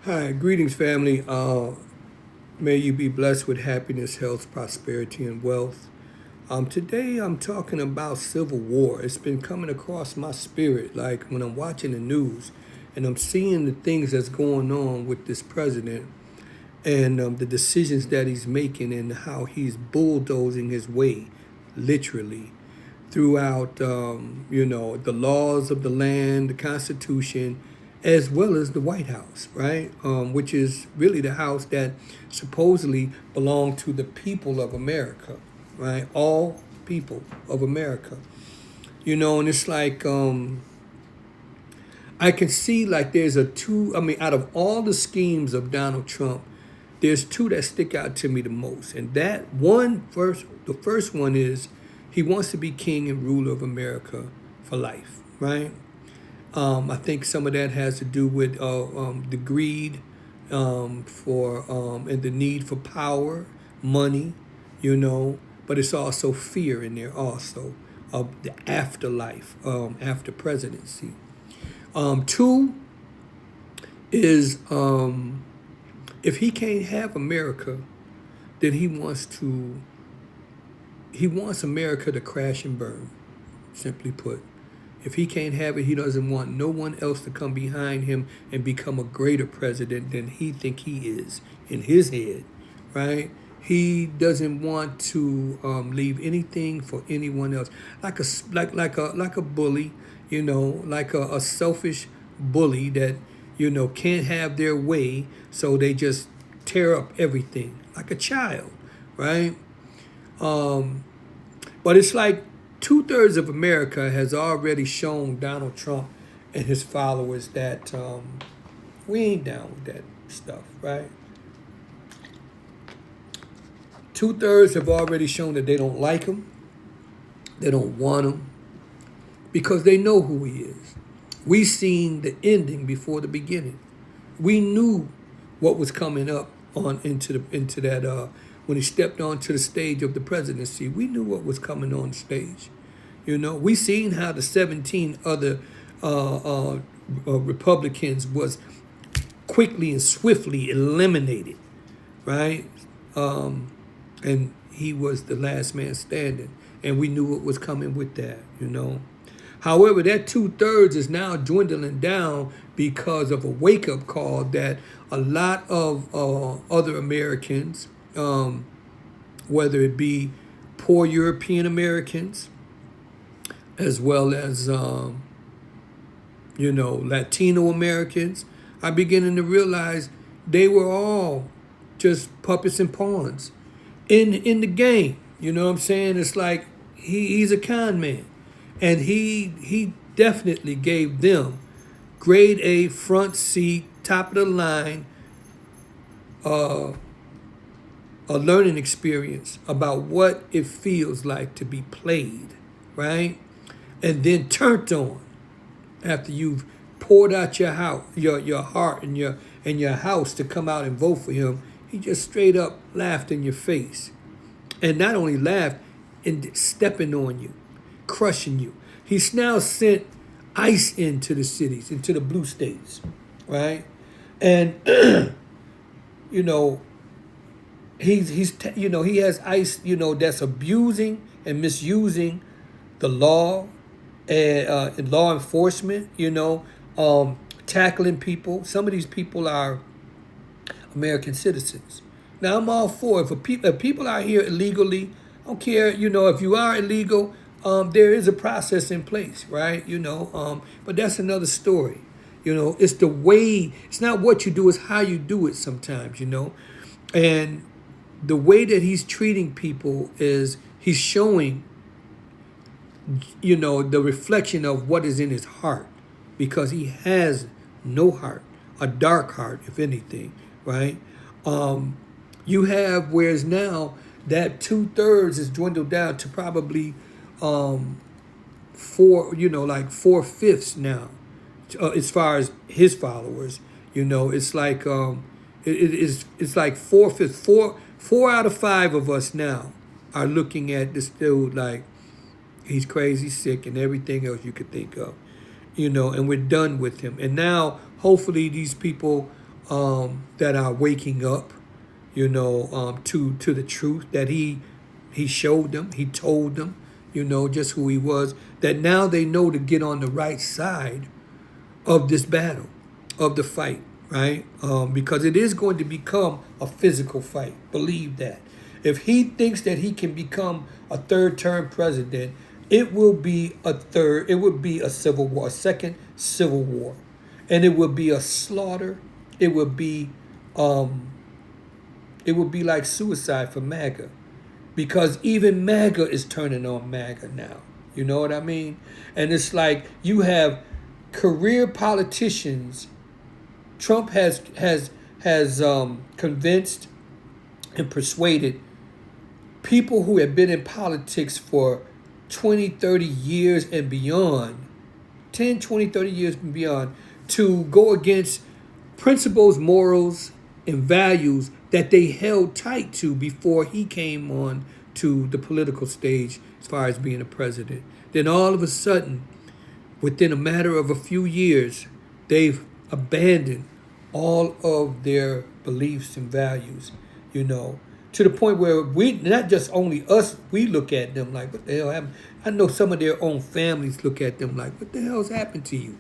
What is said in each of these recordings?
Hi, greetings, family. May you be blessed with happiness, health, prosperity, and wealth. Today, I'm talking about civil war. It's been coming across my spirit, like when I'm watching the news and I'm seeing the things that's going on with this president and the decisions that he's making and how he's bulldozing his way, literally, throughout, the laws of the land, the Constitution, as well as the White House, right? Which is really the house that supposedly belonged to the people of America, right? All people of America. And it's like I can see like there's a two. I mean, out of all the schemes of Donald Trump, there's two that stick out to me the most. And that one first, the first one is he wants to be king and ruler of America for life, right? I think some of that has to do with the greed for and the need for power, money, but it's also fear in there also of the afterlife after presidency. Two is if he can't have America, then he wants America to crash and burn. Simply put, if he can't have it, he doesn't want no one else to come behind him and become a greater president than he think he is in his head, right? He doesn't want to leave anything for anyone else, like a bully, like a selfish bully that can't have their way, so they just tear up everything like a child, right? Um, but it's like two-thirds of America has already shown Donald Trump and his followers that we ain't down with that stuff, right? Two-thirds have already shown that they don't like him, they don't want him, because they know who he is. We seen the ending before the beginning. We knew what was coming up on into that when he stepped onto the stage of the presidency. We knew what was coming on stage. We seen how the 17 other Republicans was quickly and swiftly eliminated, right? And he was the last man standing, and we knew what was coming with that. However, that two-thirds is now dwindling down because of a wake-up call that a lot of other Americans, whether it be poor European Americans, as well as Latino Americans, are beginning to realize they were all just puppets and pawns in the game. You know what I'm saying? It's like he's a con man, and he definitely gave them grade A, front seat, top of the line, uh, a learning experience about what it feels like to be played, right? And then turned on after you've poured out your house, your heart and your house to come out and vote for him. He just straight up laughed in your face, and not only laughed, and stepping on you, crushing you. He's now sent ICE into the cities, into the blue states, right? And you know he has ICE that's abusing and misusing the law and law enforcement, tackling people. Some of these people are American citizens. Now, I'm all for it. If people are here illegally, I don't care, if you are illegal, there is a process in place, right? But that's another story. It's the way, it's not what you do, it's how you do it sometimes. And the way that he's treating people is he's showing the reflection of what is in his heart, because he has no heart, a dark heart, if anything, right? You have, whereas now that two-thirds is dwindled down to probably like four-fifths now, as far as his followers. It's like it's like four-fifths, four out of five of us now are looking at this dude like he's crazy, sick, and everything else you could think of, and we're done with him. And now, hopefully, these people that are waking up, to the truth that he showed them, he told them, just who he was. That now they know to get on the right side of this battle, of the fight, right? Because it is going to become a physical fight. Believe that. If he thinks that he can become a third-term president, it will be a civil war, a second civil war, and it will be a slaughter. It would be, like suicide for MAGA, because even MAGA is turning on MAGA now. You know what I mean? And it's like you have career politicians. Trump has convinced and persuaded people who have been in politics for 20, 30 years and beyond, 10, 20, 30 years and beyond, to go against principles, morals, and values that they held tight to before he came on to the political stage as far as being a president. Then all of a sudden, within a matter of a few years, they've abandoned all of their beliefs and values, to the point where we, not just only us, we look at them like, what the hell happened? I know some of their own families look at them like, what the hell's happened to you?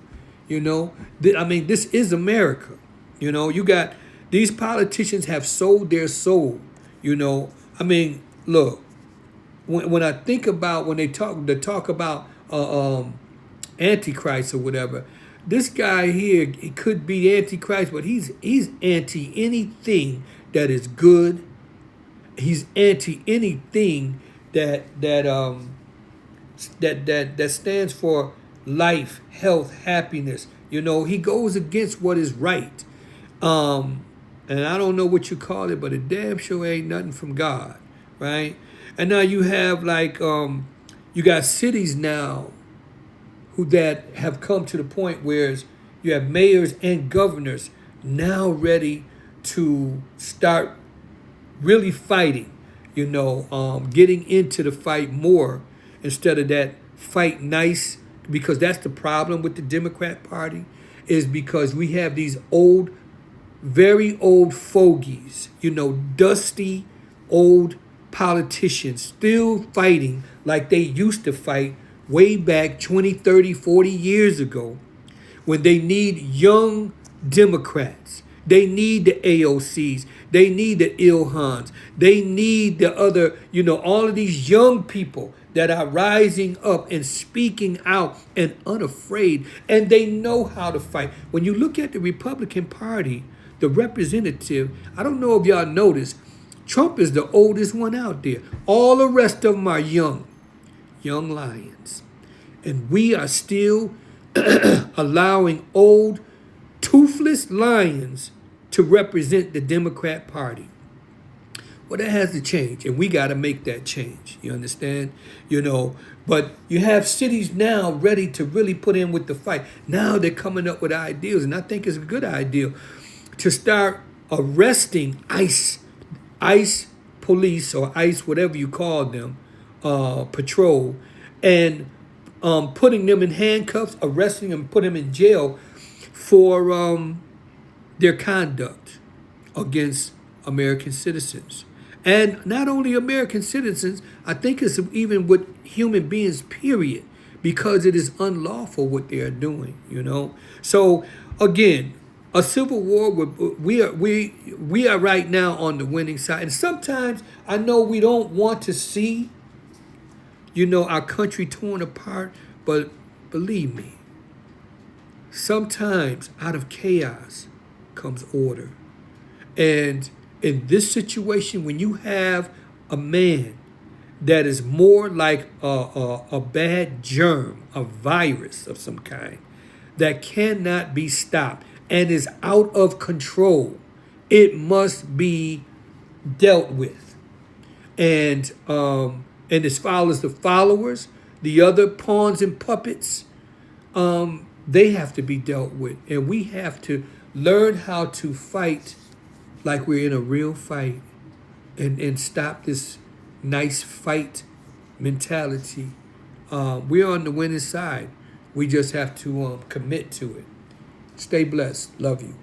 I mean, this is America. You got these politicians have sold their soul. I mean, look, when I think about when they talk about Antichrist or whatever, this guy here, he could be Antichrist, but he's anti anything that is good. He's anti anything that stands for life, health, happiness. He goes against what is right. And I don't know what you call it, but it damn sure ain't nothing from God, right? And now you have you got cities now that have come to the point where you have mayors and governors now ready to start really fighting, getting into the fight more instead of that fight nice, because that's the problem with the Democrat Party, is because we have these old, very old fogies, dusty old politicians still fighting like they used to fight way back 20, 30, 40 years ago, when they need young Democrats. They need the AOCs. They need the Ilhans. They need the other, all of these young people that are rising up and speaking out and unafraid, and they know how to fight. When you look at the Republican Party, the representative, I don't know if y'all noticed, Trump is the oldest one out there. All the rest of them are young lions. And we are still allowing old, toothless lions to represent the Democrat Party. Well, that has to change, and we got to make that change. You understand? But you have cities now ready to really put in with the fight. Now they're coming up with ideas, and I think it's a good idea to start arresting ICE police, or ICE, whatever you call them, patrol, and putting them in handcuffs, arresting them, putting them in jail for their conduct against American citizens. And not only American citizens, I think it's even with human beings, period, because it is unlawful what they are doing, So again, a civil war, we are right now on the winning side. And sometimes I know we don't want to see, our country torn apart, but believe me, sometimes out of chaos comes order. And in this situation, when you have a man that is more like a bad germ, a virus of some kind, that cannot be stopped and is out of control, it must be dealt with. And as far as the followers, the other pawns and puppets, they have to be dealt with. And we have to learn how to fight like we're in a real fight, and stop this nice fight mentality. We're on the winning side. We just have to commit to it. Stay blessed. Love you.